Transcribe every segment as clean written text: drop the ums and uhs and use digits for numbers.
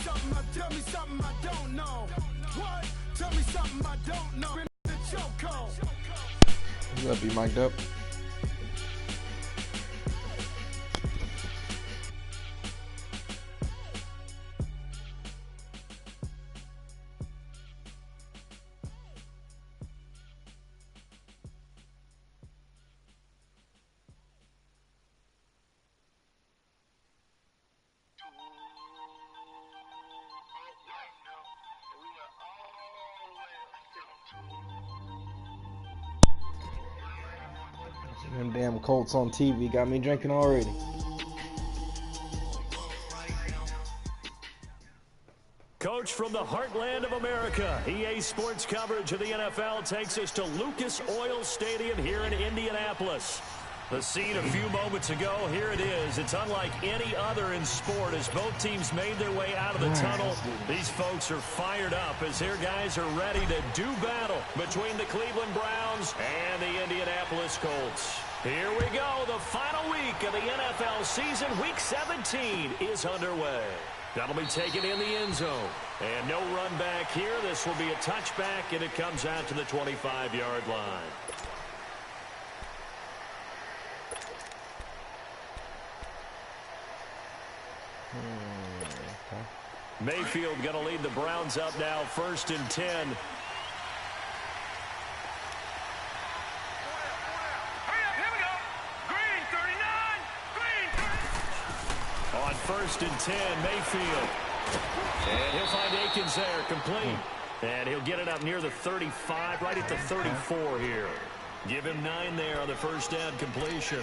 Tell me something I don't know. What? Tell me something I don't know. The chokehold. You gotta be mic'd up. Them damn Colts on TV got me drinking already. Coach from the heartland of America, EA Sports coverage of the NFL takes us to Lucas Oil Stadium here in Indianapolis. The scene a few moments ago, here it is. It's unlike any other in sport as both teams made their way out of the tunnel. These folks are fired up as their guys are ready to do battle between the Cleveland Browns and the Indianapolis Colts. Here we go. The final week of the NFL season, Week 17, is underway. That'll be taken in the end zone. And no run back here. This will be a touchback, and it comes out to the 25-yard line. Mayfield going to lead the Browns up now, 1st and 10. On 1st and 10, Mayfield. And he'll find Akins there, complete. And he'll get it up near the 35, right at the 34 here. Give him 9 there on the first down completion.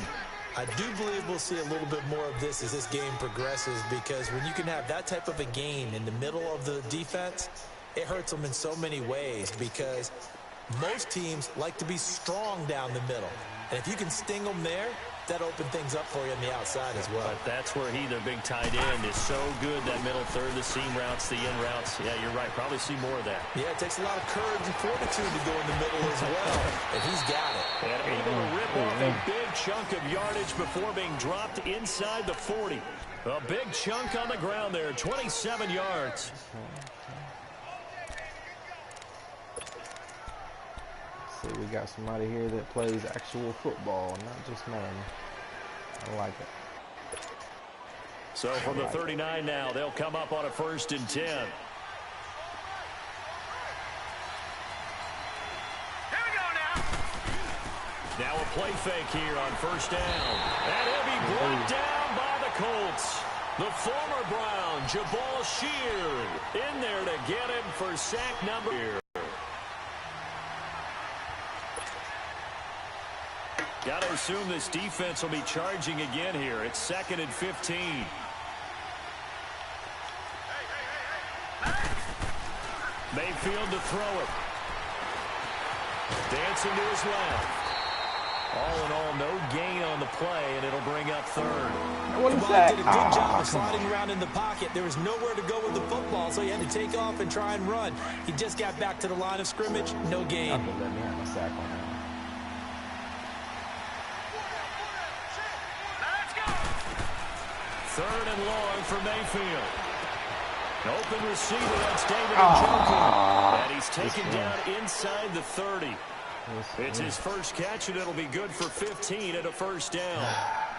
I do believe we'll see a little bit more of this as this game progresses, because when you can have that type of a game in the middle of the defense, it hurts them in so many ways, because most teams like to be strong down the middle. And if you can sting them there, that open things up for you on the outside as well. But that's where their big tight end, is so good, that middle third, the seam routes, the in routes. Yeah, you're right. Probably see more of that. Yeah, it takes a lot of courage and fortitude to go in the middle as well. And he's got it. And able to rip off a big chunk of yardage before being dropped inside the 40. A big chunk on the ground there, 27 yards. We got somebody here that plays actual football, not just Madden. I like it. So from the 39 now, they'll come up on a 1st and 10. Here we go now. Now a play fake here on 1st down. And he'll be brought down by the Colts. The former Brown, Jabal Sheard, in there to get him for sack number here. Got to assume this defense will be charging again here. It's 2nd and 15. Mayfield to throw it. Dancing to his left. All in all, no gain on the play, and it'll bring up 3rd. What is that? Did a good job of sliding around in the pocket. There was nowhere to go with the football, so he had to take off and try and run. He just got back to the line of scrimmage. No gain. Let me have a sack on that. 3rd and long for Mayfield. Open receiver, that's David Njoku. And he's taken down inside the 30. It's his first catch, and it'll be good for 15 at a 1st down.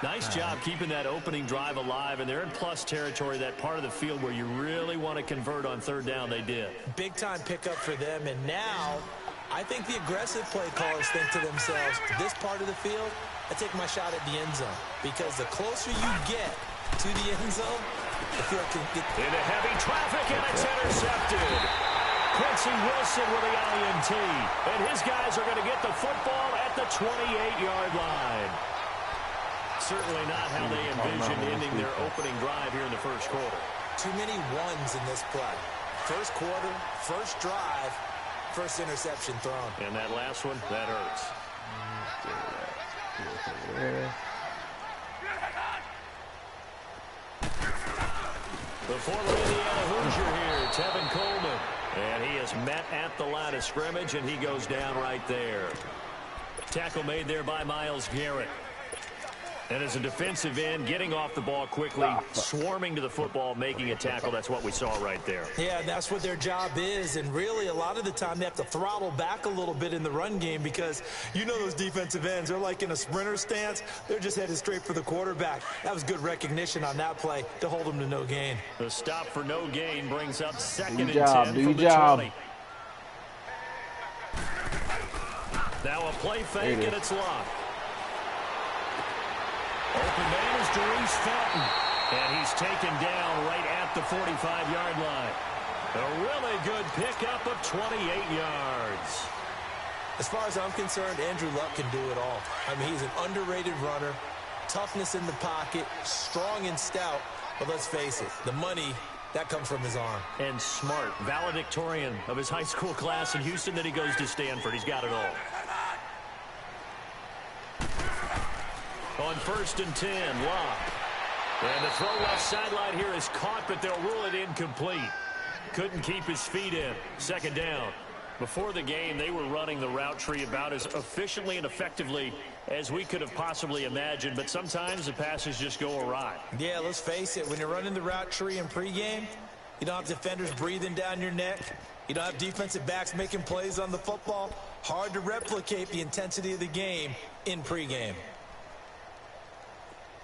Nice job keeping that opening drive alive, and they're in plus territory, that part of the field where you really want to convert on 3rd down. They did. Big-time pickup for them, and now I think the aggressive play callers think to themselves, this part of the field, I take my shot at the end zone, because the closer you get to the end zone, the field can get into heavy traffic, and it's intercepted. Quincy Wilson with the INT, and his guys are going to get the football at the 28-yard line. Certainly not how they envisioned ending their opening drive here in the 1st quarter. Too many ones in this play. 1st quarter, 1st drive, 1st interception thrown. And that last one, that hurts. The former Indiana Hoosier here, Tevin Coleman. And he is met at the line of scrimmage, and he goes down right there. Tackle made there by Myles Garrett. And as a defensive end, getting off the ball quickly, swarming to the football, making a tackle, that's what we saw right there. Yeah, that's what their job is. And really, a lot of the time, they have to throttle back a little bit in the run game because you know those defensive ends, they're like in a sprinter stance. They're just headed straight for the quarterback. That was good recognition on that play to hold them to no gain. The stop for no gain brings up 2nd and 10 Do your from the job. 20. Now a play fake, and it's locked. Open man is Darius Felton, and he's taken down right at the 45-yard line. A really good pickup of 28 yards. As far as I'm concerned, Andrew Luck can do it all. I mean, he's an underrated runner, toughness in the pocket, strong and stout, but let's face it, the money, that comes from his arm. And smart, valedictorian of his high school class in Houston, then he goes to Stanford. He's got it all. On 1st and 10, Locke. And the throw left sideline here is caught, but they'll rule it incomplete. Couldn't keep his feet in. 2nd down. Before the game, they were running the route tree about as efficiently and effectively as we could have possibly imagined, but sometimes the passes just go awry. Yeah, let's face it, when you're running the route tree in pregame, you don't have defenders breathing down your neck. You don't have defensive backs making plays on the football. Hard to replicate the intensity of the game in pregame.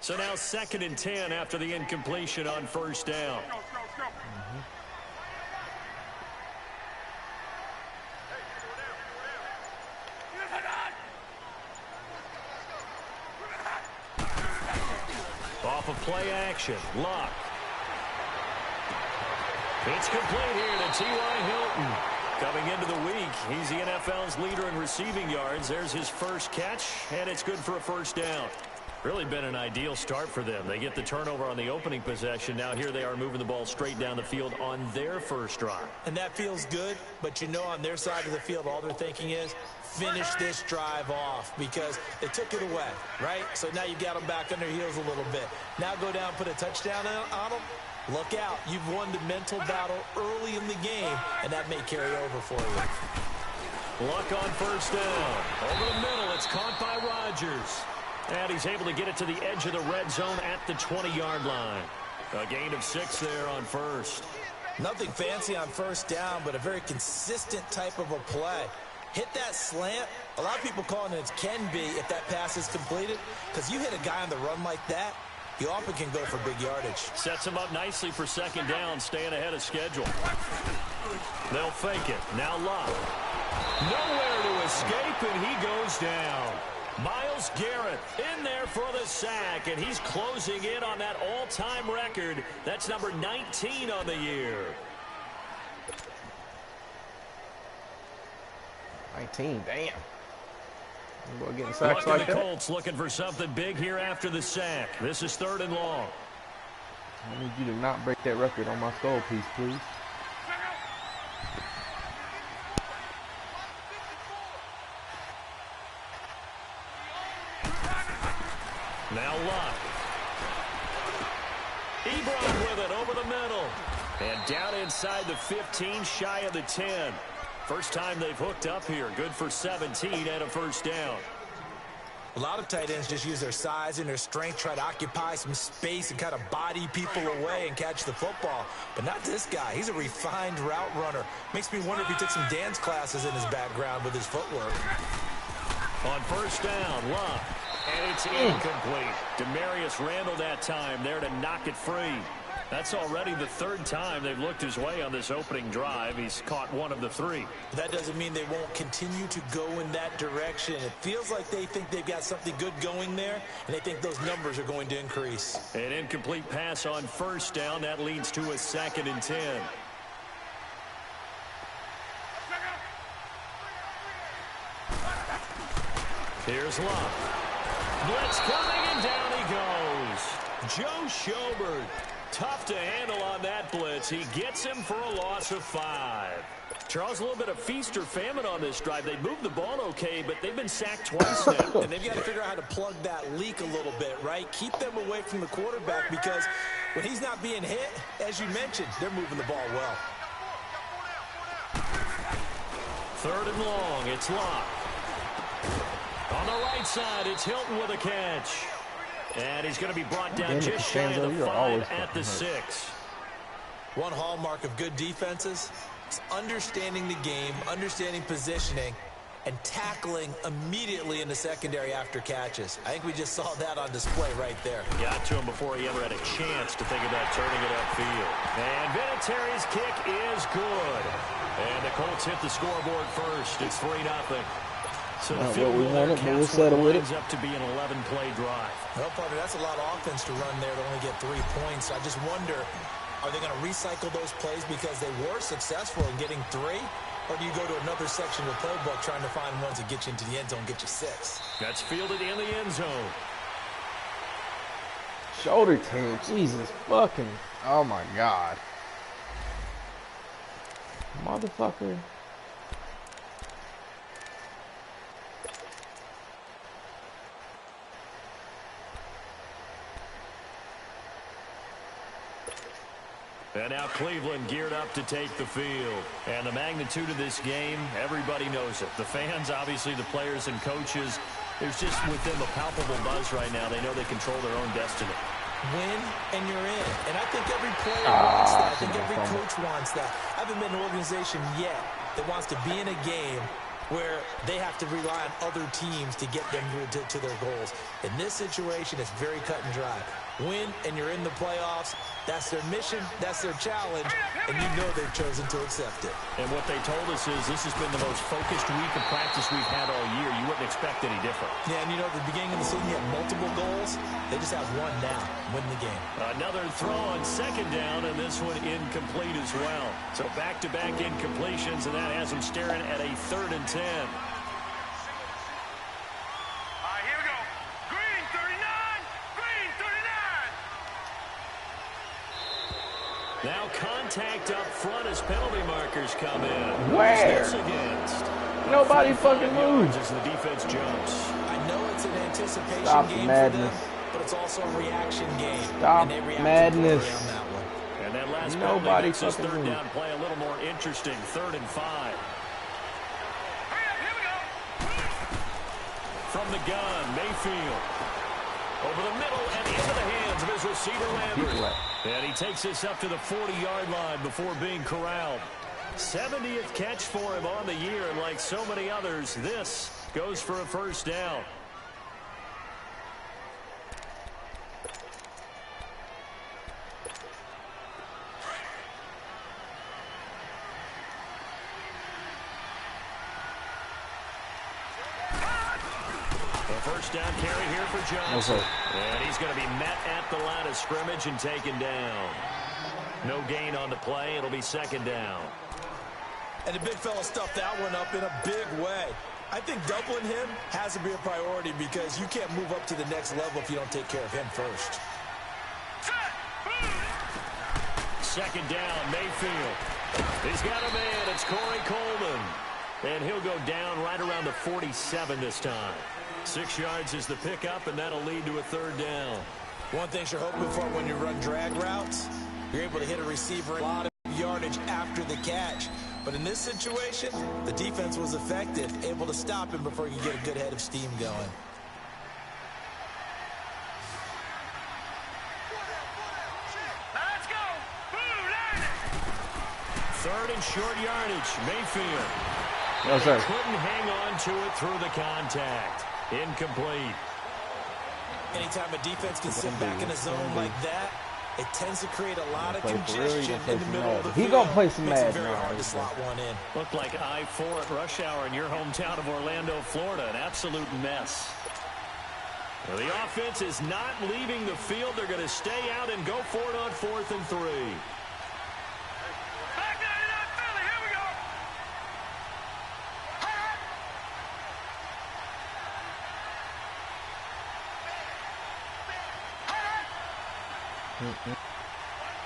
So now 2nd and 10 after the incompletion on 1st down. Off of play action, Luck. It's complete here to T.Y. Hilton. Coming into the week, he's the NFL's leader in receiving yards. There's his first catch, and it's good for a 1st down. Really been an ideal start for them. They get the turnover on the opening possession. Now here they are moving the ball straight down the field on their first drive. And that feels good, but you know on their side of the field, all they're thinking is finish this drive off because they took it away, right? So now you got them back on their heels a little bit. Now go down, put a touchdown on them. Look out. You've won the mental battle early in the game, and that may carry over for you. Luck on 1st down. Over the middle, it's caught by Rodgers. And he's able to get it to the edge of the red zone at the 20-yard line. A gain of 6 there on 1st. Nothing fancy on 1st down, but a very consistent type of a play. Hit that slant. A lot of people calling it can be if that pass is completed, because you hit a guy on the run like that, he often can go for big yardage. Sets him up nicely for 2nd down, staying ahead of schedule. They'll fake it. Now Luck. Nowhere to escape, and he goes down. Myles Garrett in there for the sack, and he's closing in on that all-time record. That's number 19 on the year. 19, damn. Boy, getting sacks Luck like the that. Colts looking for something big here after the sack. This is 3rd and long. I need you to not break that record on my skull piece, please. Now Luck. Ebron with it over the middle. And down inside the 15, shy of the 10. First time they've hooked up here. Good for 17 and a 1st down. A lot of tight ends just use their size and their strength, try to occupy some space and kind of body people away and catch the football. But not this guy. He's a refined route runner. Makes me wonder if he took some dance classes in his background with his footwork. On 1st down, Luck. And it's incomplete. Demarius Randall that time there to knock it free. That's already the 3rd time they've looked his way on this opening drive. He's caught 1 of the 3. That doesn't mean they won't continue to go in that direction. It feels like they think they've got something good going there, and they think those numbers are going to increase. An incomplete pass on 1st down. That leads to a 2nd and 10. Here's Luck. Blitz coming, and down he goes. Joe Schobert. Tough to handle on that blitz. He gets him for a loss of 5. Charles, a little bit of feast or famine on this drive. They moved the ball okay, but they've been sacked twice now. And they've got to figure out how to plug that leak a little bit, right? Keep them away from the quarterback because when he's not being hit, as you mentioned, they're moving the ball well. 3rd and long. It's Luck. On the right side, it's Hilton with a catch. And he's going to be brought down Damn it, just shy of the Costanzo, 5 at the 6. One hallmark of good defenses is understanding the game, understanding positioning, and tackling immediately in the secondary after catches. I think we just saw that on display right there. Got to him before he ever had a chance to think about turning it upfield. And Vinatieri's kick is good. And the Colts hit the scoreboard first. It's 3-0. So the field goal there counts what ends up to be an 11-play drive. Well, partner, that's a lot of offense to run there to only get 3 points. I just wonder, are they going to recycle those plays because they were successful in getting 3? Or do you go to another section of the playbook trying to find ones that get you into the end zone, get you 6? That's fielded in the end zone. Shoulder team, Jesus fucking, oh my God. Motherfucker. And now Cleveland geared up to take the field. And the magnitude of this game, everybody knows it. The fans, obviously the players and coaches, there's just with them a palpable buzz right now. They know they control their own destiny. Win and you're in. And I think every player wants that. I think every coach wants that. I haven't met an organization yet that wants to be in a game where they have to rely on other teams to get them to their goals. In this situation, it's very cut and dry. Win, and you're in the playoffs. That's their mission. That's their challenge. And you know they've chosen to accept it. And what they told us is this has been the most focused week of practice we've had all year. You wouldn't expect any different. Yeah, and you know, at the beginning of the season, you had multiple goals. They just have one now. Win the game. Another throw on second down, and this one incomplete as well. So back-to-back incompletions, and that has them staring at a 3rd and 10. Now contact up front as penalty markers come in. Where? Nobody fucking moves. As the defense jumps. I know it's an anticipation game madness. for them, but it's also a reaction game. Stop madness. On that one. And that last Nobody makes this fucking 3rd moves. down play a little more interesting. 3rd and 5. From the gun, Mayfield. Over the middle and into the hands of his receiver, Landry. And he takes this up to the 40-yard line before being corralled. 70th catch for him on the year, and like so many others, this goes for a 1st down. First down carry here for Johnson. And he's going to be met at the line of scrimmage and taken down. No gain on the play. It'll be 2nd down. And the big fella stuffed that one up in a big way. I think doubling him has to be a priority because you can't move up to the next level if you don't take care of him first. 2nd down, Mayfield. He's got a man. It's Corey Coleman. And he'll go down right around the 47 this time. 6 yards is the pickup, and that'll lead to a 3rd down. One thing you're hoping for when you run drag routes, you're able to hit a receiver a lot of yardage after the catch. But in this situation, the defense was effective, able to stop him before you get a good head of steam going. Let's go. 3rd and short yardage, Mayfield. No, sir. Couldn't hang on to it through the contact. Incomplete. Anytime a defense can sit back in a zone like that, it tends to create a lot of congestion in the middle of the field. He gonna play some Makes it Madden. very hard to slot one in. Looked like I-4 at rush hour in your hometown of Orlando, Florida. An absolute mess. Well, the offense is not leaving the field. They're going to stay out and go for it on 4th and 3.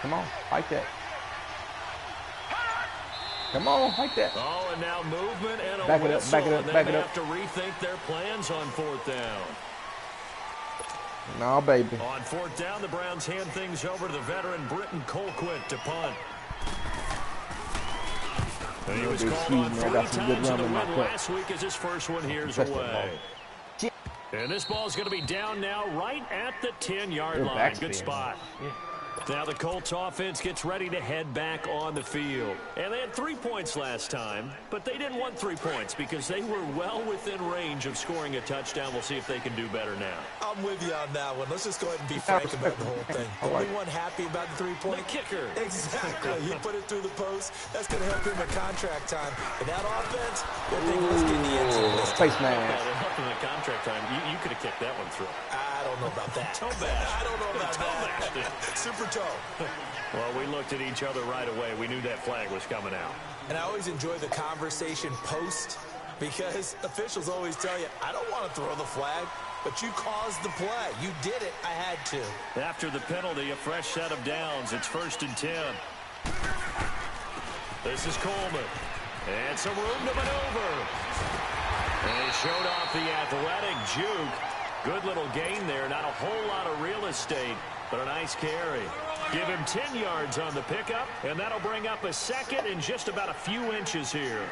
Come on, fight that. Come on, fight that. Oh, and now movement and a Back it up, whistle, back it up, and back they it up. have to rethink their plans on 4th down. No, baby. On 4th down, the Browns hand things over to the veteran Britton Colquitt to punt. And he was called on 3 times in the win last week as his first one here's away. And this ball is going to be down now right at the 10-yard line. Good spot. Yeah. Now the Colts offense gets ready to head back on the field. And they had 3 points last time, but they didn't want 3 points because they were well within range of scoring a touchdown. We'll see if they can do better now. I'm with you on that one. Let's just go ahead and be frank about the whole thing. Only one happy about the 3-point? The kicker. Exactly. You put it through the post. That's going to help him in contract time. And that offense, they're thinking, let's get in the end zone. Space man. Help in the contract time. You could have kicked that one through. I don't know about that. Toe bash. I don't know about that. Super toe. Well, we looked at each other right away. We knew that flag was coming out. And I always enjoy the conversation post because officials always tell you, I don't want to throw the flag, but you caused the play. You did it. I had to. After the penalty, a fresh set of downs. It's 1st and 10. This is Coleman. And some room to maneuver. And he showed off the athletic juke. Good little gain there. Not a whole lot of real estate, but a nice carry. Give him 10 yards on the pickup, and that'll bring up a second and just about a few inches here.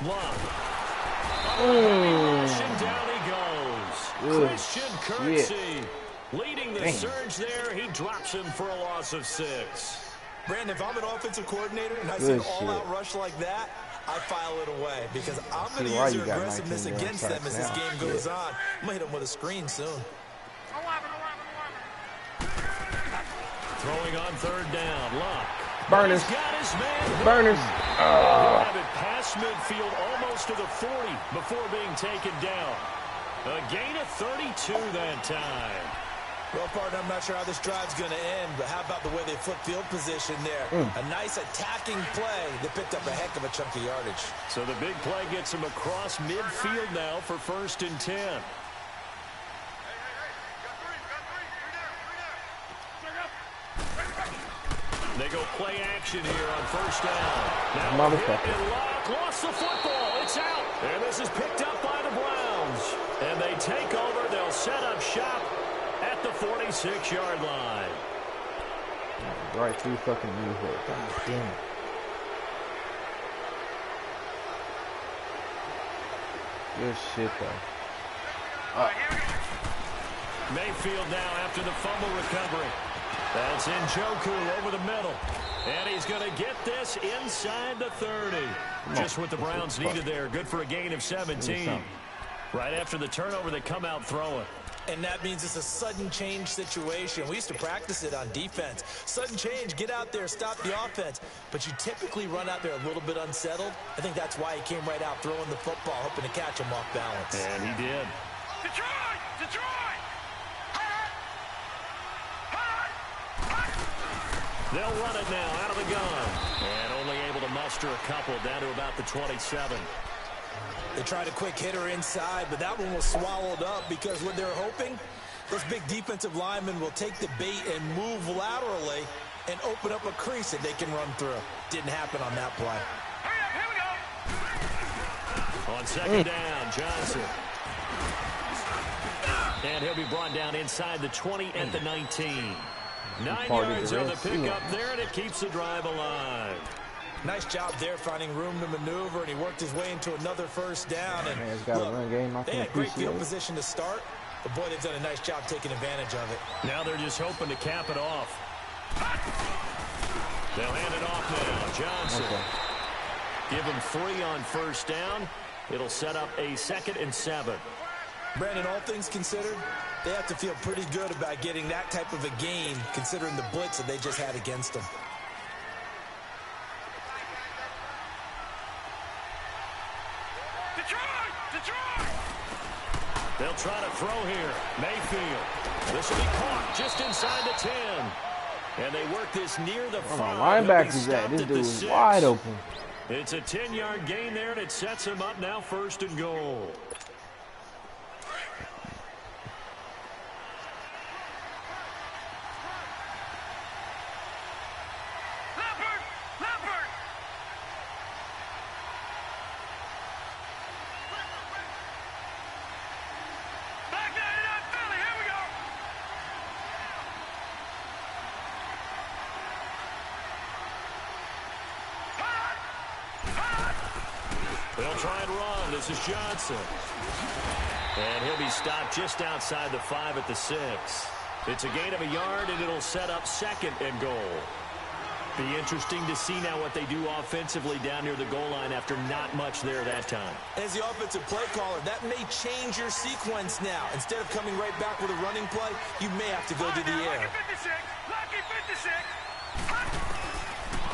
Long. And down he goes. Christian Kirksey leading the surge there. He drops him for a loss of 6. Brandon, if I'm an offensive coordinator and I see an all-out rush like that, I file it away because I'm going to use their aggressiveness against them as this game goes on. I'm going to hit them with a screen soon. Throwing on 3rd down. Luck. Burners. He's got his man. Burners. He'll have it past midfield almost to the 40 before being taken down. A gain of 32 that time. Well, partner, I'm not sure how this drive's going to end, but how about the way they flip field position there? A nice attacking play. They picked up a heck of a chunk of yardage. So the big play gets him across midfield now for 1st and 10. They go play action here on 1st down. Now Lock lost the football. It's out. And this is picked up by the Browns. And they take over. They'll set up shop at the 46-yard line. Right through fucking you here. God damn it. Good shit, though. Mayfield now after the fumble recovery. That's Njoku over the middle. And he's going to get this inside the 30. Just what the Browns needed there. Good for a gain of 17. Right after the turnover, they come out throwing. And that means it's a sudden change situation. We used to practice it on defense. Sudden change, get out there, stop the offense. But you typically run out there a little bit unsettled. I think that's why he came right out throwing the football, hoping to catch him off balance. And he did. Detroit! Detroit! They'll run it now out of the gun. And only able to muster a couple down to about the 27. They tried a quick hitter inside, but that one was swallowed up because what they're hoping, those big defensive linemen will take the bait and move laterally and open up a crease that they can run through. Didn't happen on that play. Here we go. On 2nd down, Johnson. And he'll be brought down inside the 20 at the 19. 9 yards on the pickup there, and it keeps the drive alive. Nice job there finding room to maneuver, and he worked his way into another 1st down. And man, got a run game. They had great field position to start, but boy, they've done a nice job taking advantage of it. Now they're just hoping to cap it off. They'll hand it off now. Johnson. Give him 3 on 1st down. It'll set up a 2nd and 7. Brandon, all things considered, they have to feel pretty good about getting that type of a gain, considering the blitz that they just had against them. Detroit! Detroit! They'll try to throw here. Mayfield. This will be caught just inside the 10. And they work this near the 5. Linebackers at. This dude is wide open. It's a 10-yard gain there, and it sets him up now 1st and goal. They'll try and run. This is Johnson. And he'll be stopped just outside the 5 at the 6. It's a gain of a yard, and it'll set up 2nd and goal. Be interesting to see now what they do offensively down near the goal line after not much there that time. As the offensive play caller, that may change your sequence now. Instead of coming right back with a running play, you may have to go to the air. Lucky 56.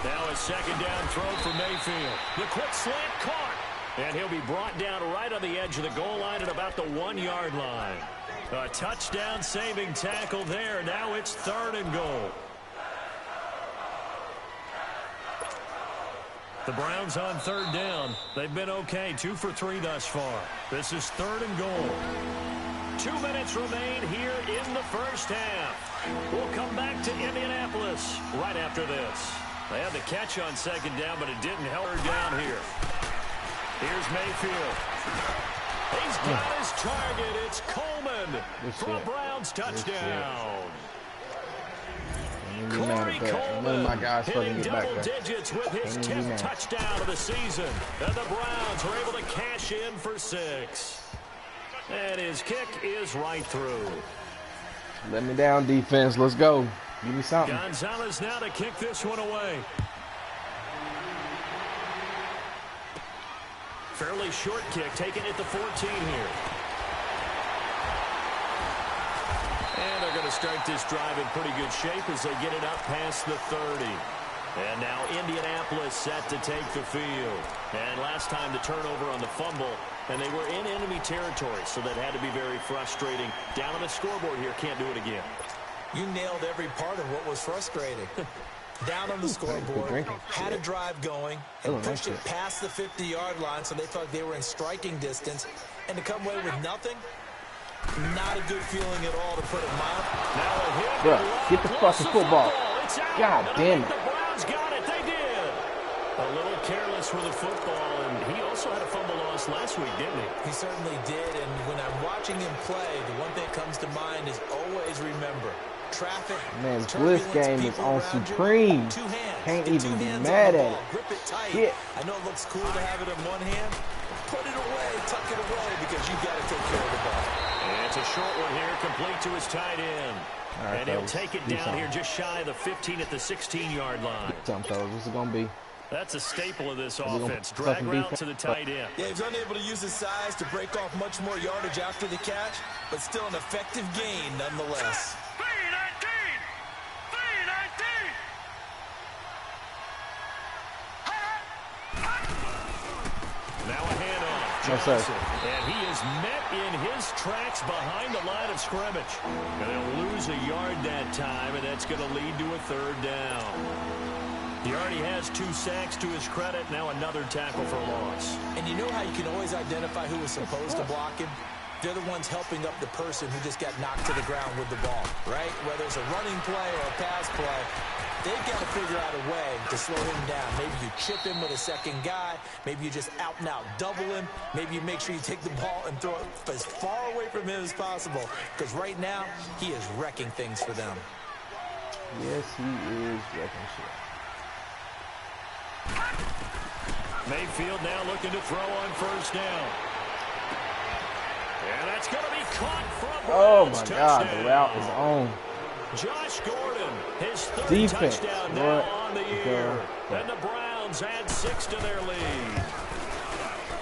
Now a 2nd down throw for Mayfield. The quick slant caught. And he'll be brought down right on the edge of the goal line at about the 1-yard line. A touchdown saving tackle there. Now it's 3rd and goal. The Browns on 3rd down. They've been okay, 2 for 3 thus far. This is 3rd and goal. 2 minutes remain here in the first half. We'll come back to Indianapolis right after this. They had the catch on 2nd down, but it didn't help her down here. Here's Mayfield. He's got his target. It's Coleman for a Browns touchdown. Corey Coleman hitting double digits with his 10th touchdown of the season. And the Browns are able to cash in for 6. And his kick is right through. Let me down, defense. Let's go. Give me something. Gonzalez now to kick this one away. Fairly short kick, taken at the 14 here. And they're going to start this drive in pretty good shape as they get it up past the 30. And now Indianapolis set to take the field. And last time the turnover on the fumble, and they were in enemy territory, so that had to be very frustrating. Down on the scoreboard here, can't do it again. You nailed every part of what was frustrating. Down on the scoreboard, had a drive going, and pushed it past the 50-yard line, so they thought they were in striking distance. And to come away with nothing, not a good feeling at all, to put it mild. Now a hit. Bruh, get the fucking football. God damn it. The Browns got it. They did. A little careless with the football, and he also had a fumble loss last week, didn't he? He certainly did, and when I'm watching him play, the one thing that comes to mind is always remember, traffic, man, this game is on supreme. Can't even be mad at it. Grip it tight. Shit. I know it looks cool to have it in one hand. Put it away, tuck it away, because you got to take care of the ball. And it's a short one here, complete to his tight end. Right, and he'll take it down here just shy of the 15 at the 16-yard line. What's it going to be? That's a staple of this offense. Drag route to the tight end. Yeah, he's unable to use his size to break off much more yardage after the catch, but still an effective gain nonetheless. Now a handoff. Johnson. And he is met in his tracks behind the line of scrimmage. And they'll lose a yard that time, and that's going to lead to a 3rd down. He already has 2 sacks to his credit. Now another tackle for loss. And you know how you can always identify who was supposed to block him? They're the ones helping up the person who just got knocked to the ground with the ball, right? Whether it's a running play or a pass play, they've got to figure out a way to slow him down. Maybe you chip him with a second guy. Maybe you just out and out double him. Maybe you make sure you take the ball and throw it as far away from him as possible. Because right now, he is wrecking things for them. Yes, he is wrecking shit. Mayfield now looking to throw on 1st down. And that's going to be caught for a Browns touchdown. God, the route is on. Josh Gordon, his 3rd touchdown now on the year. And the Browns add 6 to their lead.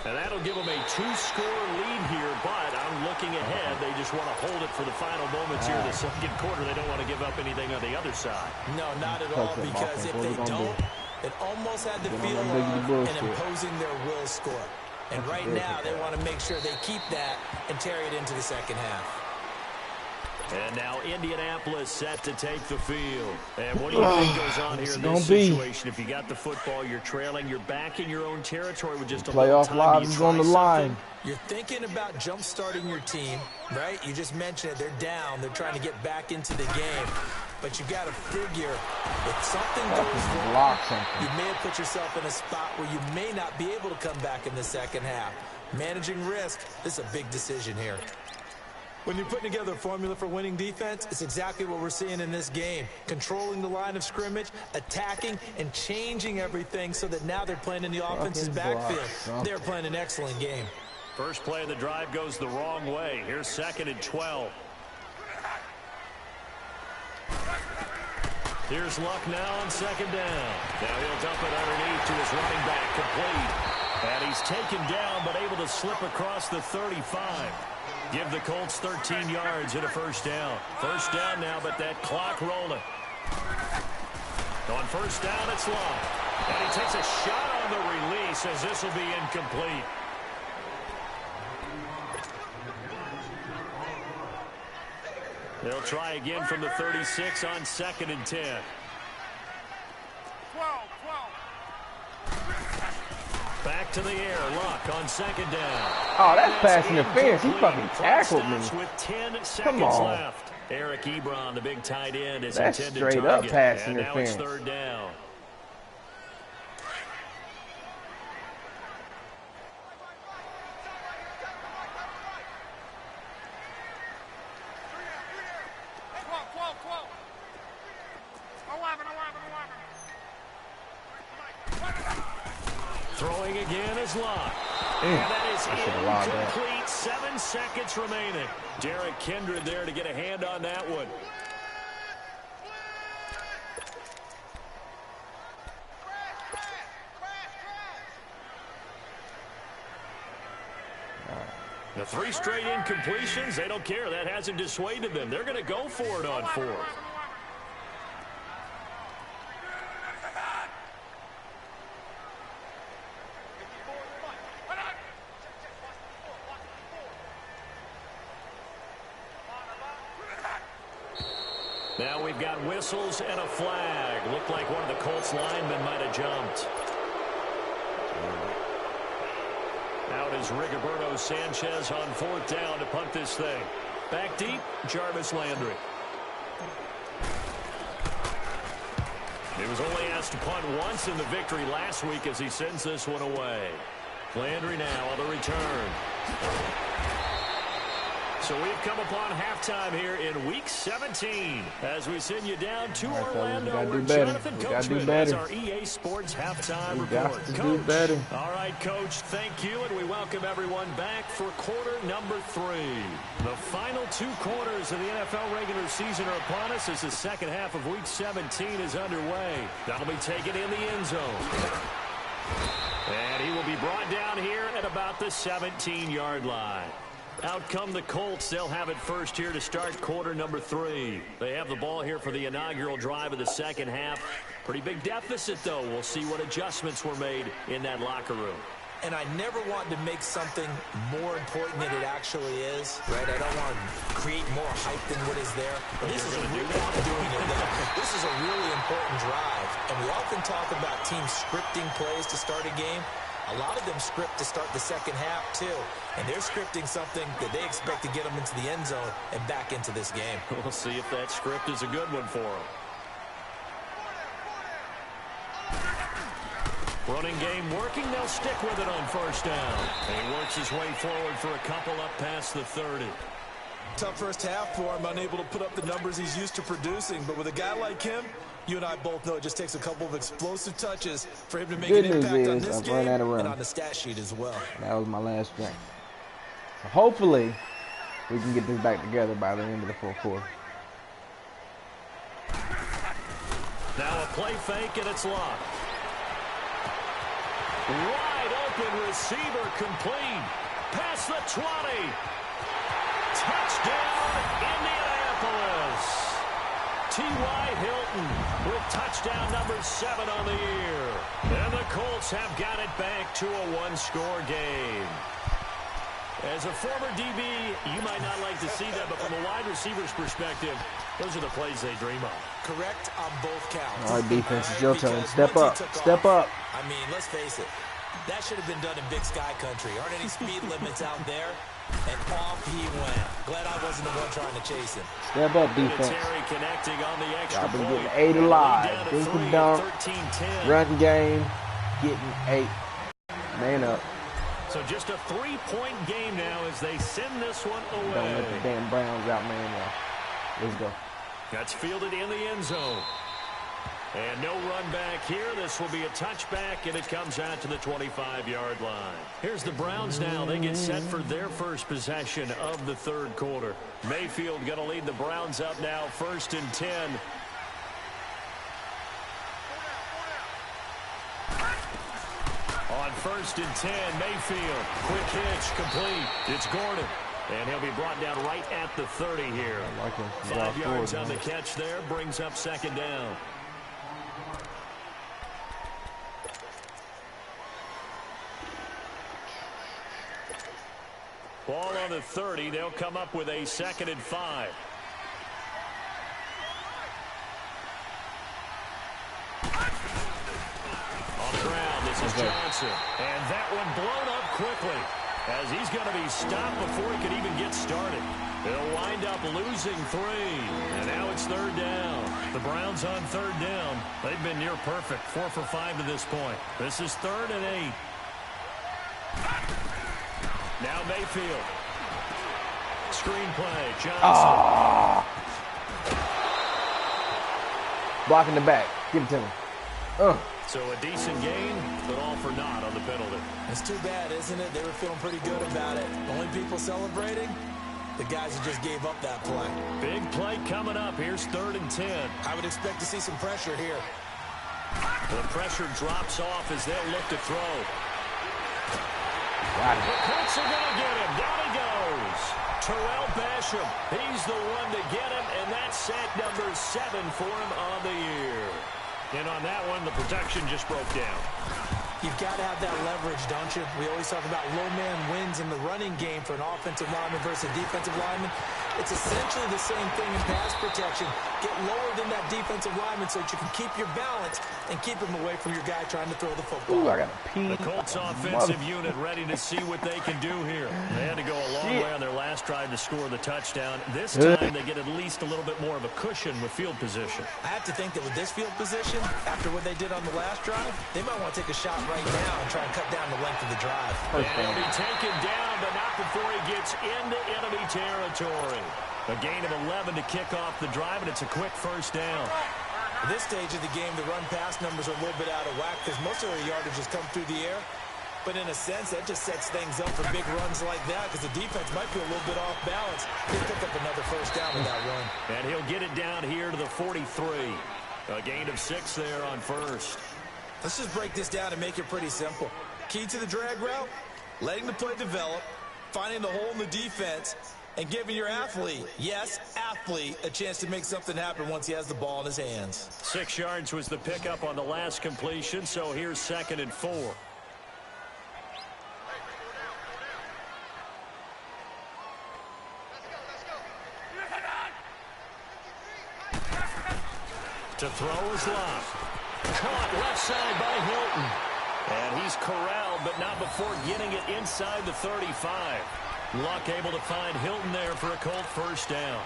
And that'll give them a 2-score lead here, but I'm looking ahead. They just want to hold it for the final moments here in the 2nd quarter. They don't want to give up anything on the other side. No, not at all, because if they don't, it almost had the feel of an imposing their will score. And right now, they want to make sure they keep that and carry it into the 2nd half. And now Indianapolis set to take the field. And what do you think goes on here in this situation? If you got the football, you're trailing, you're back in your own territory with just a little time. Playoff lives is on the line. You're thinking about jump-starting your team, right? You just mentioned it. They're down. They're trying to get back into the game. But you got to figure, if something goes wrong, you may have put yourself in a spot where you may not be able to come back in the 2nd half. Managing risk, this is a big decision here. When you're putting together a formula for winning defense, it's exactly what we're seeing in this game. Controlling the line of scrimmage, attacking, and changing everything so that now they're playing in the offense's backfield. They're playing an excellent game. First play of the drive goes the wrong way. Here's 2nd and 12. Here's Luck now on 2nd down. Now he'll dump it underneath to his running back, complete. And he's taken down, but able to slip across the 35. Give the Colts 13 yards and a first down. First down now, but that clock rolling. On first down, it's Luck. And he takes a shot on the release as this will be incomplete. They'll try again from the 36 on 2nd and 10. 12. Back to the air. Luck on 2nd down. Oh, that's pass interference. He fucking tackled me. With 10 seconds Come on. left. Eric Ebron, the big tight end, is that's intended straight target. up pass and interference. Now it's 3rd down. Throwing again is Luck. And that is incomplete. 7 seconds remaining. Derek Kindred there to get a hand on that one. The 3 straight incompletions, they don't care. That hasn't dissuaded them. They're going to go for it on 4th. Now we've got whistles and a flag. Looked like one of the Colts linemen might have jumped. Out is Rigoberto Sanchez on 4th down to punt this thing. Back deep, Jarvis Landry. He was only asked to punt once in the victory last week as he sends this one away. Landry now on the return. So we've come upon halftime here in Week 17 as we send you down to Orlando where Jonathan Coachman has our EA Sports halftime report. Coach, better. All right, Coach, thank you, and we welcome everyone back for quarter number 3. The final 2 quarters of the NFL regular season are upon us as the second half of Week 17 is underway. That'll be taken in the end zone. And he will be brought down here at about the 17-yard line. Out come the Colts. They'll have it first here to start quarter number 3. They have the ball here for the inaugural drive of the second half. Pretty big deficit, though. We'll see what adjustments were made in that locker room. And I never want to make something more important than it actually is, right? I don't want to create more hype than what is there. But this is a really This is a really important drive. And we often talk about teams scripting plays to start a game. A lot of them script to start the second half, too. And they're scripting something that they expect to get them into the end zone and back into this game. We'll see if that script is a good one for them. Running game working. They'll stick with it on first down. And he works his way forward for a couple up past the 30. Tough first half for him, unable to put up the numbers he's used to producing. But with a guy like him, you and I both know it just takes a couple of explosive touches for him to make an impact on this game and on the stat sheet as well. That was my last drink. So hopefully, we can get this back together by the end of the fourth quarter. Now a play fake, and it's Luck. Wide open receiver complete. Past the 20. Touchdown, Indianapolis. T.Y. Hilton with touchdown number 7 on the year. And the Colts have got it back to a one-score game. As a former DB, you might not like to see that, but from a wide receiver's perspective, those are the plays they dream of. Correct on both counts. All right, defense, it's your turn. Step up. Step up. I mean, let's face it. That should have been done in Big Sky Country. Aren't any speed limits out there? And off he went. Glad I wasn't the one trying to chase him. Step up, defense. Connecting on the extra Y'all been point. getting 8 alive. Dink and dunk. 13-10. Run game. Getting 8. Man up. So just a 3-point game now as they send this one away. Don't let the damn Browns out, man. Let's go. That's fielded in the end zone. And no run back here. This will be a touchback, and it comes out to the 25-yard line. Here's the Browns now. They get set for their first possession of the third quarter. Mayfield going to lead the Browns up now, 1st and 10. On 1st and 10, Mayfield. Quick hitch, complete. It's Gordon. And he'll be brought down right at the 30 here. I like him. 5 yards on the catch there. Brings up 2nd down. Ball on the 30. They'll come up with a 2nd and 5. On the ground, this is Johnson. And that one blown up quickly as he's going to be stopped before he could even get started. They'll wind up losing 3. And now it's 3rd down. The Browns on 3rd down. They've been near perfect. 4 for 5 to this point. This is 3rd and 8. Now Mayfield. Screenplay. Johnson. Blocking the back. Give it to him. So a decent gain, but all for naught on the penalty. It's too bad, isn't it? They were feeling pretty good about it. Only people celebrating, the guys who just gave up that play. Big play coming up. Here's 3rd and 10. I would expect to see some pressure here. The pressure drops off as they'll look to throw. Got it. The Colts are going to get him. Down he goes. Terrell Basham. He's the one to get him, and that's sack number 7 for him on the year. And on that one, the protection just broke down. You've got to have that leverage, don't you? We always talk about low man wins in the running game for an offensive lineman versus a defensive lineman. It's essentially the same thing in pass protection. Get lower than that defensive lineman so that you can keep your balance and keep him away from your guy trying to throw the football. Ooh, I got a pee. The Colts offensive unit ready to see what they can do here. They had to go a long way on their last drive to score the touchdown. This time they get at least a little bit more of a cushion with field position. I have to think that with this field position, after what they did on the last drive, they might want to take a shot right now and try and cut down the length of the drive. And he'll be taken down, but not before he gets into enemy territory. A gain of 11 to kick off the drive, and it's a quick 1st down. At this stage of the game, the run-pass numbers are a little bit out of whack because most of their yardage has come through the air. But in a sense, that just sets things up for big runs like that because the defense might be a little bit off balance. They pick up another 1st down with that run. And he'll get it down here to the 43. A gain of 6 there on 1st. Let's just break this down and make it pretty simple. Key to the drag route, letting the play develop, finding the hole in the defense, and giving your athlete, yes, athlete, a chance to make something happen once he has the ball in his hands. 6 yards was the pickup on the last completion, so here's 2nd and 4. To throw is Locke. Caught left side by Hilton. And he's corralled, but not before getting it inside the 35. Luck able to find Hilton there for a Colt 1st down.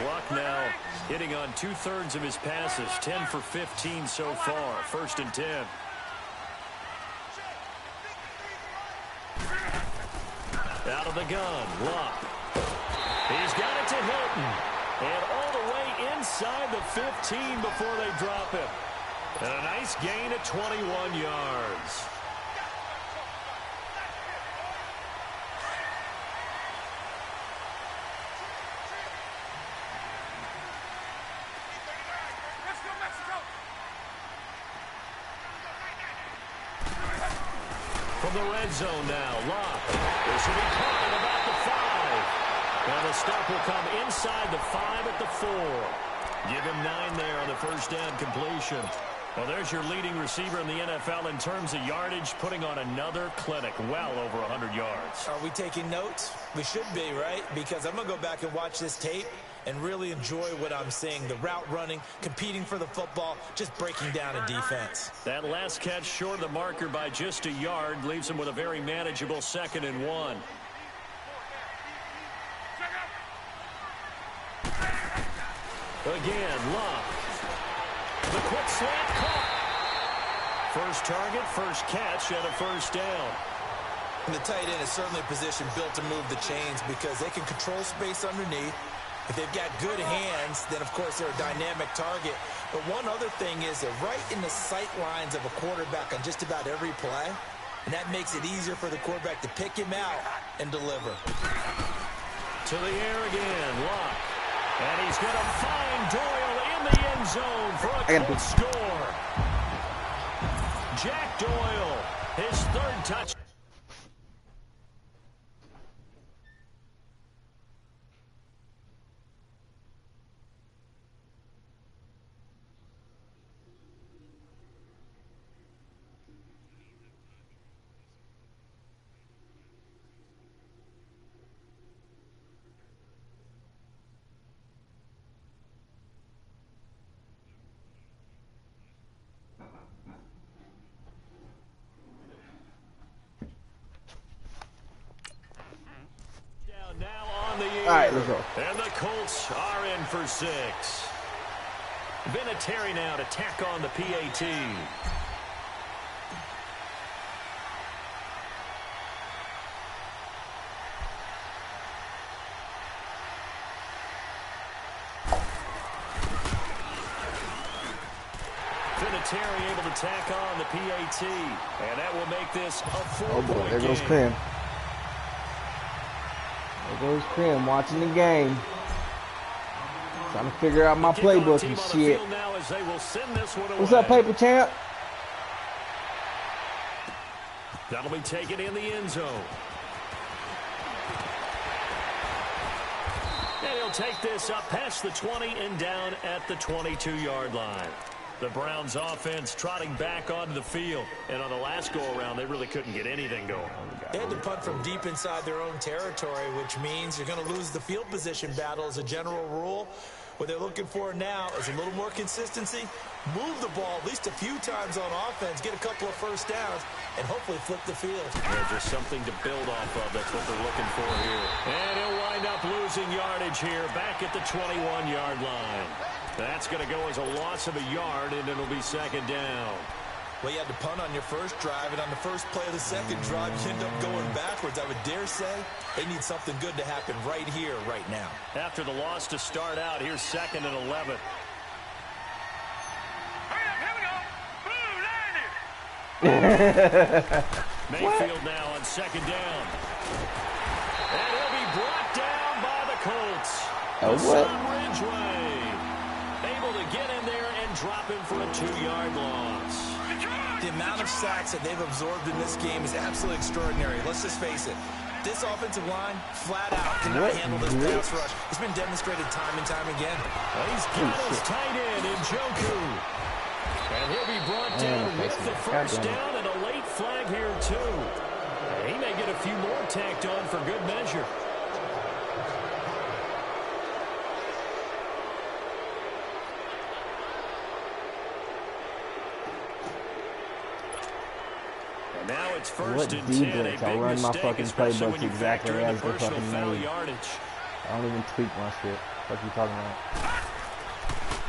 Luck now hitting on 2/3 of his passes, 10 for 15 so far. 1st and 10. Out of the gun, Luck. He's got it to Hilton. And all the way inside the 15 before they drop him. And a nice gain at 21 yards. From the red zone now, Locke. This will be caught at about the 5. And the stop will come inside the 5 at the 4. Give him 9 there on the 1st down completion. Well, there's your leading receiver in the NFL in terms of yardage, putting on another clinic, well over 100 yards. Are we taking notes? We should be, right? Because I'm going to go back and watch this tape and really enjoy what I'm seeing. The route running, competing for the football, just breaking down a defense. That last catch short of the marker by just a yard leaves him with a very manageable 2nd and 1. Again, Locke. The The quick slant caught. First target, first catch, and a first down. And the tight end is certainly a position built to move the chains because they can control space underneath. If they've got good hands, then, of course, they're a dynamic target. But one other thing is they're right in the sight lines of a quarterback on just about every play, and that makes it easier for the quarterback to pick him out and deliver. To the air again, Locke. And he's going to find Doyle in the end zone for a quick score. Jack Doyle, his third touch. All right, let's go. And the Colts are in for 6. Vinatieri now to tack on the PAT. Vinatieri able to tack on the PAT. And that will make this a 4-point Oh boy, there goes game. Crim. There goes Crim watching the game. Trying to figure out my playbook and shit. What's up, paper champ? That'll be taken in the end zone. And he'll take this up past the 20 and down at the 22-yard line. The Browns offense trotting back onto the field. And on the last go-around, they really couldn't get anything going. They had to punt from deep inside their own territory, which means you're going to lose the field position battle as a general rule. What they're looking for now is a little more consistency, move the ball at least a few times on offense, get a couple of first downs, and hopefully flip the field. Yeah, just something to build off of. That's what they're looking for here. And he'll wind up losing yardage here back at the 21-yard line. That's going to go as a loss of a yard, and it'll be second down. Well, you had to punt on your first drive, and on the first play of the second drive, you end up going backwards. I would dare say they need something good to happen right here, right now. After the loss to start out, here's 2nd and 11. Mayfield now on second down. And he'll be brought down by the Colts. Ridgeway able to get in there and drop him for a 2-yard loss. The amount of sacks that they've absorbed in this game is absolutely extraordinary. Let's just face it. This offensive line, flat out, cannot handle this pass rush. It's been demonstrated time and time again. He's got his tight end in Njoku. And he'll be brought down with the first down and a late flag here, too. He may get a few more tacked on for good measure. Now it's first and 10. A big I run my mistake, fucking especially playbooks when you exactly factor in as the they personal fucking foul made. yardage. I don't even tweak my shit. What you talking about?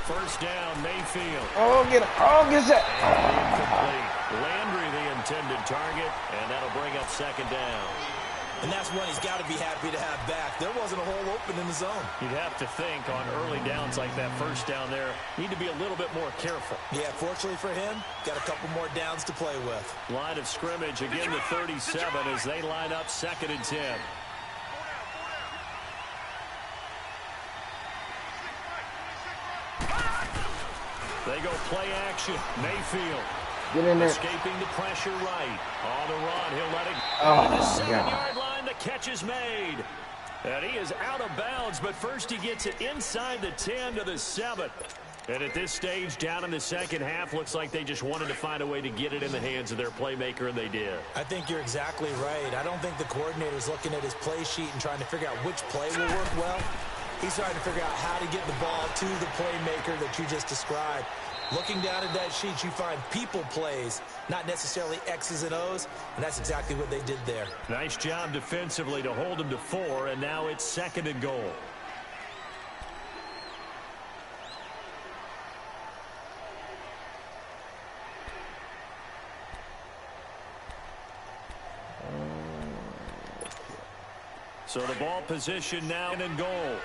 First down, Mayfield. Oh, get it. Oh, get it. Incomplete. Landry the intended target, and that'll bring up second down. And that's one he's got to be happy to have back. There wasn't a hole open in the zone. You'd have to think on early downs like that first down there, need to be a little bit more careful. Yeah, fortunately for him, got a couple more downs to play with. Line of scrimmage again the 37 as they line up 2nd and 10. They go play action. Mayfield. Get in there. Escaping the pressure right. On the run, he'll let it go. Oh, the 7-yard line, the catch is made. And he is out of bounds, but first he gets it inside the 10 to the 7. And at this stage, down in the second half, looks like they just wanted to find a way to get it in the hands of their playmaker, and they did. I think you're exactly right. I don't think the coordinator's looking at his play sheet and trying to figure out which play will work well. He's trying to figure out how to get the ball to the playmaker that you just described. Looking down at that sheet, you find people plays, not necessarily X's and O's, and that's exactly what they did there. Nice job defensively to hold them to 4, and now it's 2nd and goal. So the ball position now in goal.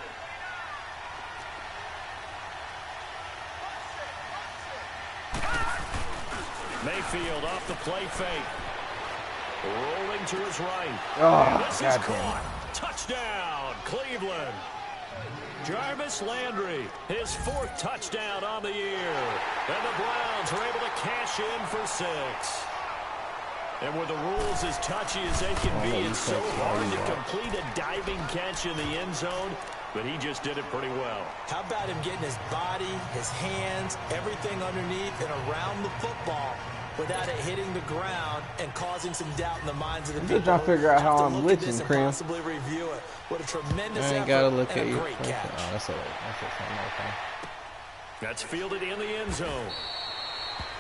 Mayfield off the play fake. Rolling to his right. Oh, this is caught. Touchdown, Cleveland. Jarvis Landry, his 4th touchdown on the year. And the Browns are able to cash in for 6. And with the rules as touchy as they can be, it's so hard to complete a diving catch in the end zone, but he just did it pretty well. How about him getting his body, his hands, everything underneath and around the football without it hitting the ground and causing some doubt in the minds of the people. I'm just trying to figure out how I'm glitching, Crim. Possibly review it. What a tremendous I ain't effort gotta look and at a you. great catch. Oh, that's all right. That's fielded in the end zone.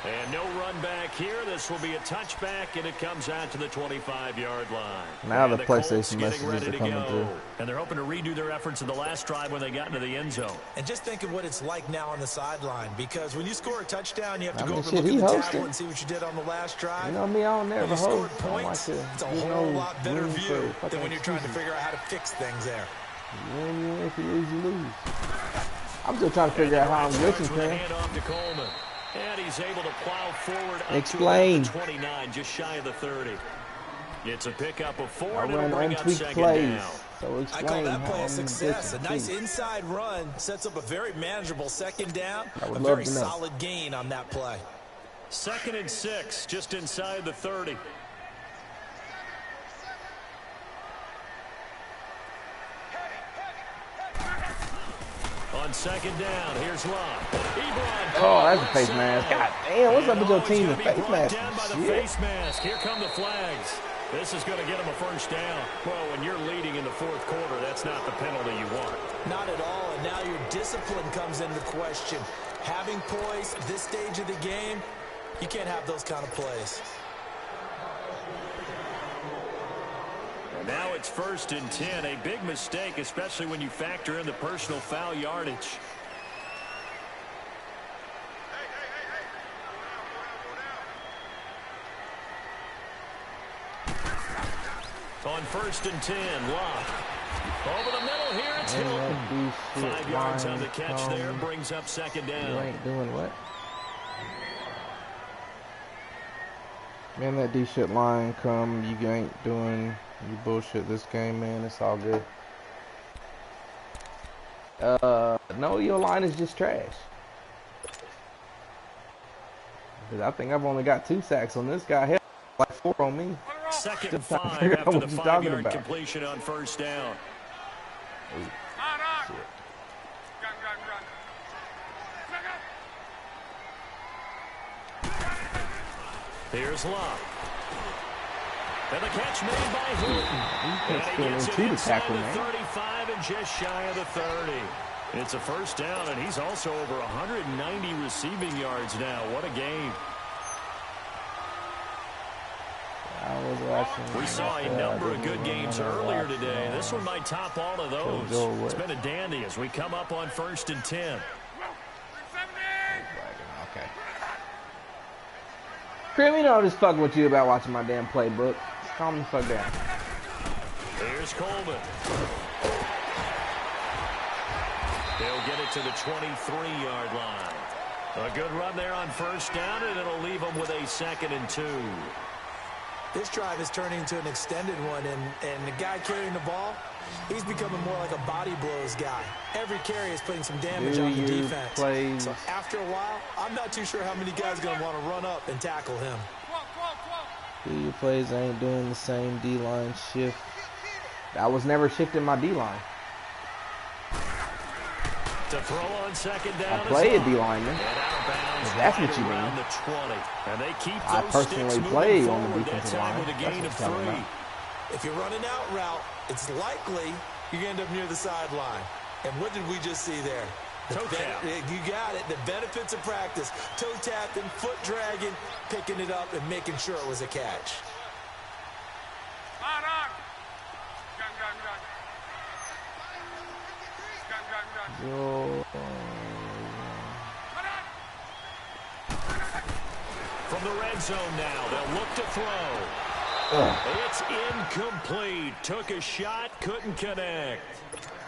And no run back here. This will be a touchback, and it comes out to the 25-yard line. Now and the PlayStation messages ready are to coming go. through. And they're hoping to redo their efforts in the last drive when they got into the end zone. And just think of what it's like now on the sideline, because when you score a touchdown, you have to I go mean, over shit, and he look at the hosting. tablet and see what you did on the last drive. You know me, I don't never When you host. scored I don't like points, to it's a get whole no lot better room view for than fucking when you're trying to excuses. figure out how to fix things there. You win, if you lose, you lose. I'm still trying to figure out how I'm glitching, Crim. Hand off to Coleman. And he's able to plow forward up Explain. to the 29, just shy of the 30. It's a pickup of 4, I and it'll run bring up untweaked 2nd plays. down. So I explain call that how play a I'm success. A glitching, nice please. inside run sets up a very manageable 2nd down. I would A love very to know. solid gain on that play. 2nd and 6, just inside the 30. On 2nd down, here's Love. Oh, that's a face mask. God damn, what's up with your team with face masks? Down by the Shit. face mask. Here come the flags. This is going to get him a 1st down. Well, when you're leading in the 4th quarter, that's not the penalty you want. Not at all, and now your discipline comes into question. Having poise at this stage of the game, you can't have those kind of plays. And now it's 1st and 10. A big mistake, especially when you factor in the personal foul yardage. On 1st and 10, Locke. Over the middle here, it's Hilton. 5 yards on the catch there, brings up 2nd down. You ain't doing what? Man, that D-shit line come. You ain't doing you bullshit this game, man. It's all good. No, your line is just trash. Because I think I've only got 2 sacks on this guy. Hell, like 4 on me. 2nd and Still trying to 5 figure out after what the you're talking 5-yard about. completion on 1st down. Here's Locke. And the catch made by Hilton. And he gets it inside the 35 and just shy of the 30. It's a 1st down, and he's also over 190 receiving yards now. What a game. I was watching. We saw a number of good games earlier today. This one might top all of those. It's been a dandy as we come up on 1st and 10. Okay. Crim, you know I'm just fucking with you about watching my damn playbook. Calm the fuck down. Here's Coleman. They'll get it to the 23-yard line. A good run there on 1st down, and it'll leave them with a 2nd and 2. This drive is turning into an extended one, and the guy carrying the ball, he's becoming more like a body blows guy. Every carry is putting some damage on the defense. So after a while, I'm not too sure how many guys are going to want to run up and tackle him. Do your plays ain't doing the same D-line shift. I was never shifting my D-line. To throw on 2nd down. I play a D-lineman. If that's what you mean. The 20. And they keep I those personally sticks play moving on the forward, defensive that time line. with a gain of That's what I'm talking 3. about. If you run an out route, it's likely you're going to end up near the sideline. And what did we just see there? Toe tap. You got it. The benefits of practice. Toe tapping, foot dragging, picking it up, and making sure it was a catch. From the red zone now, they'll look to throw. It's incomplete. Took a shot, couldn't connect.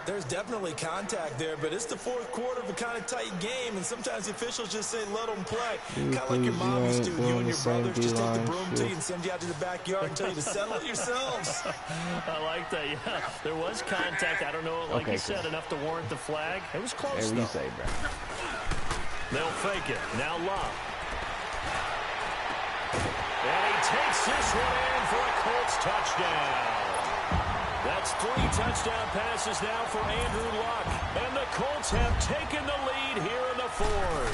There's definitely contact there, but it's the fourth quarter of a kind of tight game, and sometimes the officials just say, let them play. Kind of like your mommies do. You and your brothers just take the broom to you and send you out to the backyard and tell you to settle it yourselves. I like that, yeah. There was contact. I don't know, like you said, enough to warrant the flag. It was close, Whatever though. you say, bro. They'll fake it. Now Love. And he takes this one in for a Colts touchdown. That's 3 touchdown passes now for Andrew Luck. And the Colts have taken the lead here in the fourth.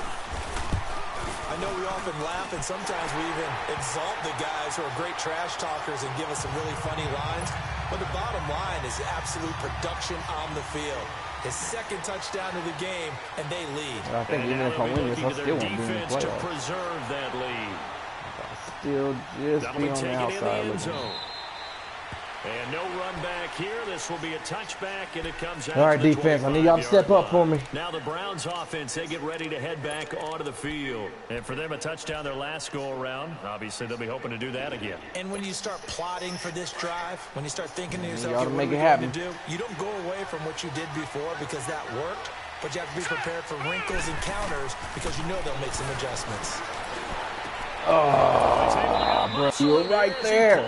I know we often laugh, and sometimes we even exalt the guys who are great trash talkers and give us some really funny lines. But the bottom line is absolute production on the field. His second touchdown of the game, and they lead. I think even if I win this, I still won't be in the defense to playoffs. preserve that lead. Still just That'll be be on the taken in the outside end looking. zone. And no run back here. This will be a touchback, and it comes out. All right, to the defense, I need y'all to step up for me. Now the Browns offense, they get ready to head back onto the field. And for them, a touchdown their last go-around. Obviously, they'll be hoping to do that again. And when you start plotting for this drive, when you start thinking to yourself, ought to what make are we it going happen. to do? You don't go away from what you did before because that worked, but you have to be prepared for wrinkles and counters because you know they'll make some adjustments. Oh, bro, you were right there.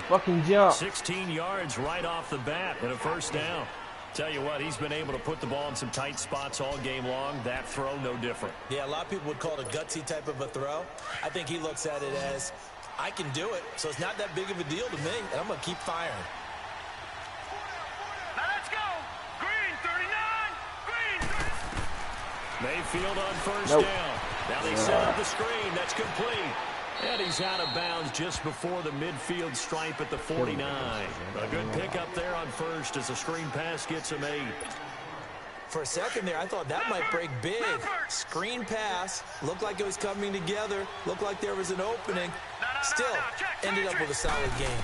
Fucking jump. 16 yards right off the bat and a first down. Tell you what, he's been able to put the ball in some tight spots all game long. That throw, no different. Yeah, a lot of people would call it a gutsy type of a throw. I think he looks at it as, I can do it, so it's not that big of a deal to me, and I'm going to keep firing. Now let's go. Green 39. Green 39. Mayfield on first down. Now they set up the screen. That's complete. And he's out of bounds just before the midfield stripe at the 49. A good pickup there on first as the screen pass gets him 8. For a second there, I thought that might break big. Screen pass, looked like it was coming together, looked like there was an opening. Still, ended up with a solid game.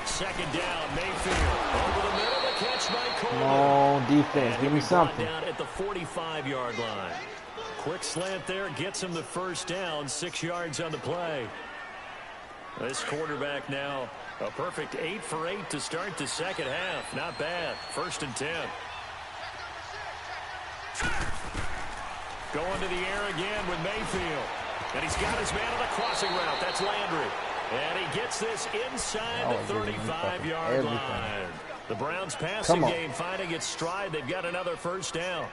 Second down, Mayfield. Over the middle, the catch by Coleman. Come on, defense, give me something. Down at the 45-yard line. Quick slant there, gets him the first down, 6 yards on the play. This quarterback now, a perfect 8 for 8 to start the second half. Not bad. 1st and 10. Going to the air again with Mayfield. And he's got his man on the crossing route. That's Landry. And he gets this inside the 35-yard line. The Browns passing game finding its stride. They've got another first down.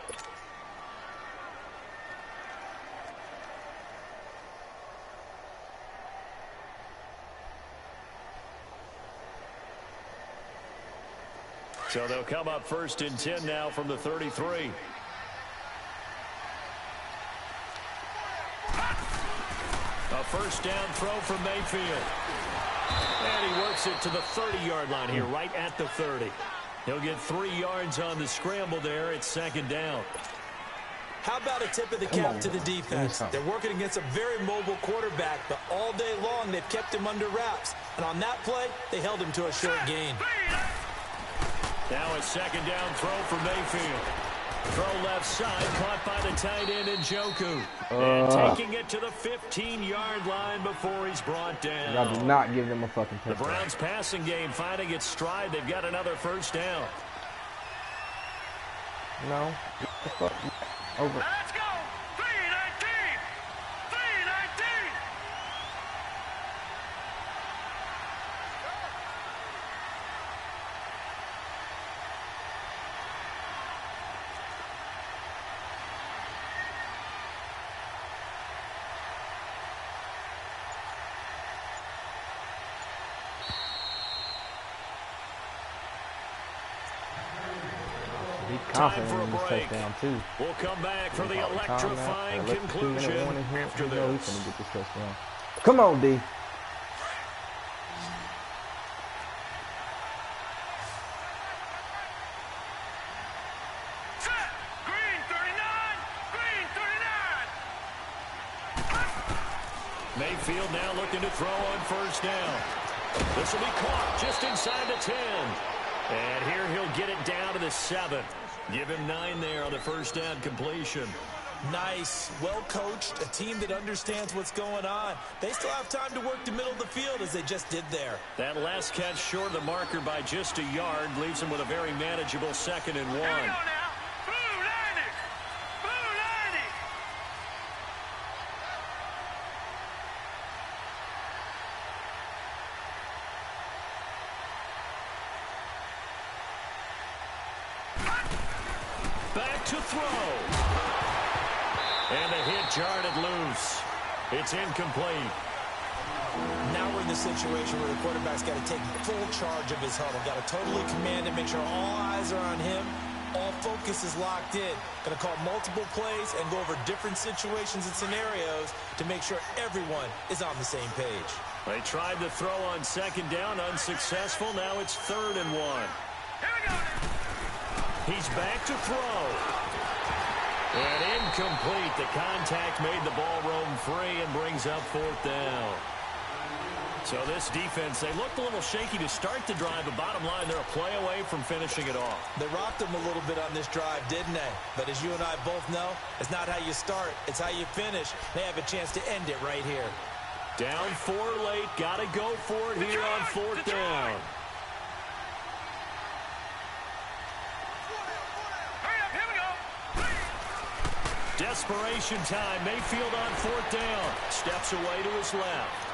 So they'll come up 1st and 10 now from the 33. A first down throw from Mayfield. And he works it to the 30-yard line here, right at the 30. He'll get 3 yards on the scramble there. It's 2nd down. How about a tip of the cap to the defense? They're working against a very mobile quarterback, but all day long they've kept him under wraps. And on that play, they held him to a short gain. Now a 2nd down throw for Mayfield. Throw left side, caught by the tight end Njoku. And taking it to the 15-yard line before he's brought down. I did not give them a fucking touchdown. The Browns passing game finding its stride. They've got another first down. No. Over. Let's go. 319. 319. Be Time confident for a in this break. touchdown too. We'll come back for the electrifying conclusion after this. Get this touchdown. Come on, D. Set. Green 39. Green 39. Mayfield now looking to throw on first down. This will be caught just inside the 10. And here he'll get it down to the 7. Give him 9 there on the first down completion. Nice, well-coached, a team that understands what's going on. They still have time to work the middle of the field as they just did there. That last catch short of the marker by just a yard leaves them with a very manageable 2nd and 1. Here we go now. Blue line it. Blue line it. Back to throw. And the hit jarred it loose. It's incomplete. Now we're in the situation where the quarterback's got to take full charge of his huddle. Got to totally command it, make sure all eyes are on him. All focus is locked in. Going to call multiple plays and go over different situations and scenarios to make sure everyone is on the same page. They tried to throw on 2nd down, unsuccessful. Now it's 3rd and 1. Here we go. He's back to throw. And incomplete. The contact made the ball roam free and brings up 4th down. So this defense, they looked a little shaky to start the drive, but bottom line, they're a play away from finishing it off. They rocked them a little bit on this drive, didn't they? But as you and I both know, it's not how you start, it's how you finish. They have a chance to end it right here. Down 4 late, got to go for it here on 4th down. Desperation time. Mayfield on 4th down. Steps away to his left.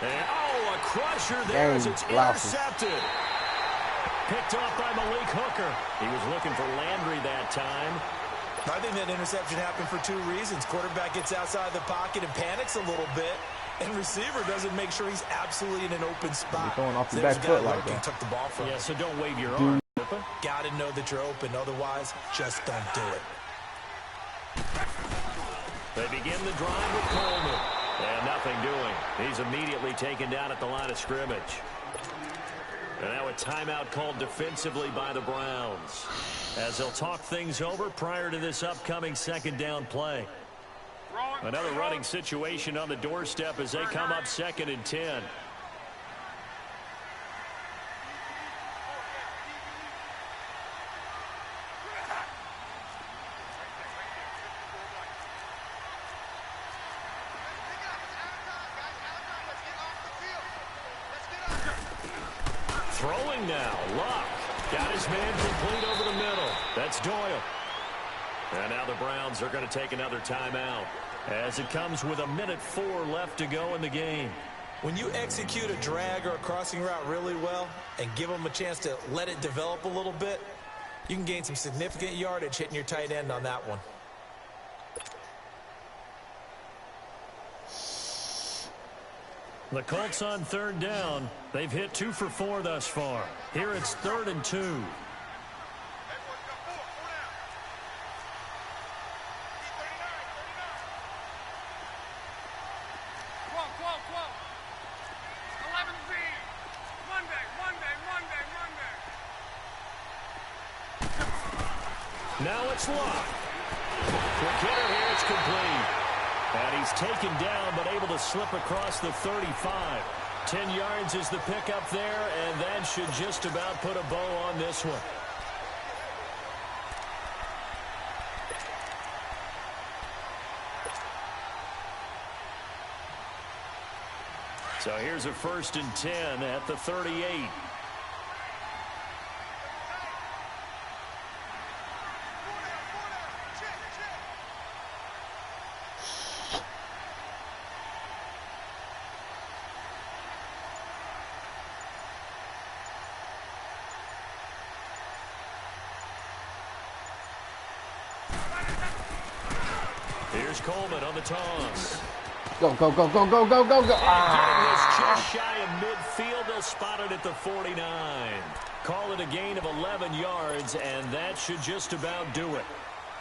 And, a crusher there as it's intercepted. Picked off by Malik Hooker. He was looking for Landry that time. I think that interception happened for 2 reasons. Quarterback gets outside the pocket and panics a little bit. And receiver doesn't make sure he's absolutely in an open spot. You're going off the back foot like that. Took the ball from Yeah, so don't wave your arm. Got to know that you're open. Otherwise, just don't do it. They begin the drive with Coleman. And nothing doing. He's immediately taken down at the line of scrimmage. And now a timeout called defensively by the Browns, as they'll talk things over prior to this upcoming 2nd down play. Another running situation on the doorstep as they come up 2nd and 10. Throwing now, Luck. Got his man complete over the middle. That's Doyle. And now the Browns are going to take another timeout as it comes with 1:04 left to go in the game. When you execute a drag or a crossing route really well and give them a chance to let it develop a little bit, you can gain some significant yardage hitting your tight end on that one. The Colts on 3rd down. They've hit 2 for 4 thus far. Here it's 3rd and 2. Now it's Luck. Quick hitter here, it's complete. And he's taken down, but able to slip across the 35. 10 yards is the pickup there, and that should just about put a bow on this one. So here's a 1st and 10 at the 38. Here's Coleman on the toss. Go, go, go, go, go, go, go, go. Just shy of midfield. They'll spot it at the 49. Call it a gain of 11 yards, and that should just about do it.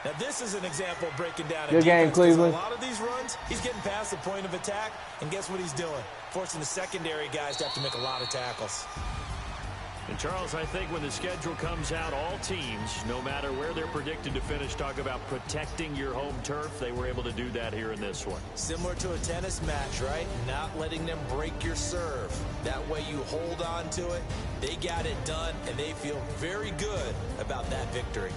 Now, this is an example of breaking down a Good game, defense, 'cause Cleveland. a lot of these runs, he's getting past the point of attack, and guess what he's doing? Forcing the secondary guys to have to make a lot of tackles. And, Charles, I think when the schedule comes out, all teams, no matter where they're predicted to finish, talk about protecting your home turf. They were able to do that here in this one. Similar to a tennis match, right? Not letting them break your serve. That way you hold on to it. They got it done, and they feel very good about that victory.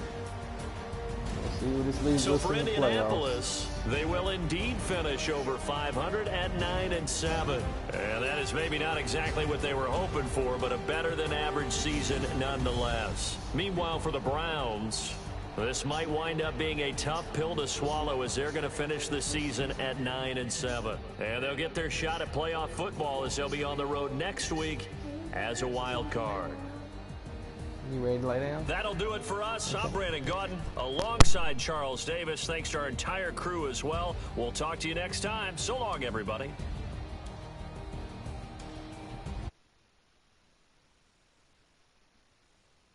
See what this leaves So us for in the playoffs. Indianapolis, they will indeed finish over 500 at 9-7. And that is maybe not exactly what they were hoping for, but a better than average season nonetheless. Meanwhile, for the Browns, this might wind up being a tough pill to swallow as they're going to finish the season at 9-7. And they'll get their shot at playoff football as they'll be on the road next week as a wild card. You ready to lay down? That'll do it for us. I'm Brandon Gaudin alongside Charles Davis. Thanks to our entire crew as well. We'll talk to you next time. So long, everybody.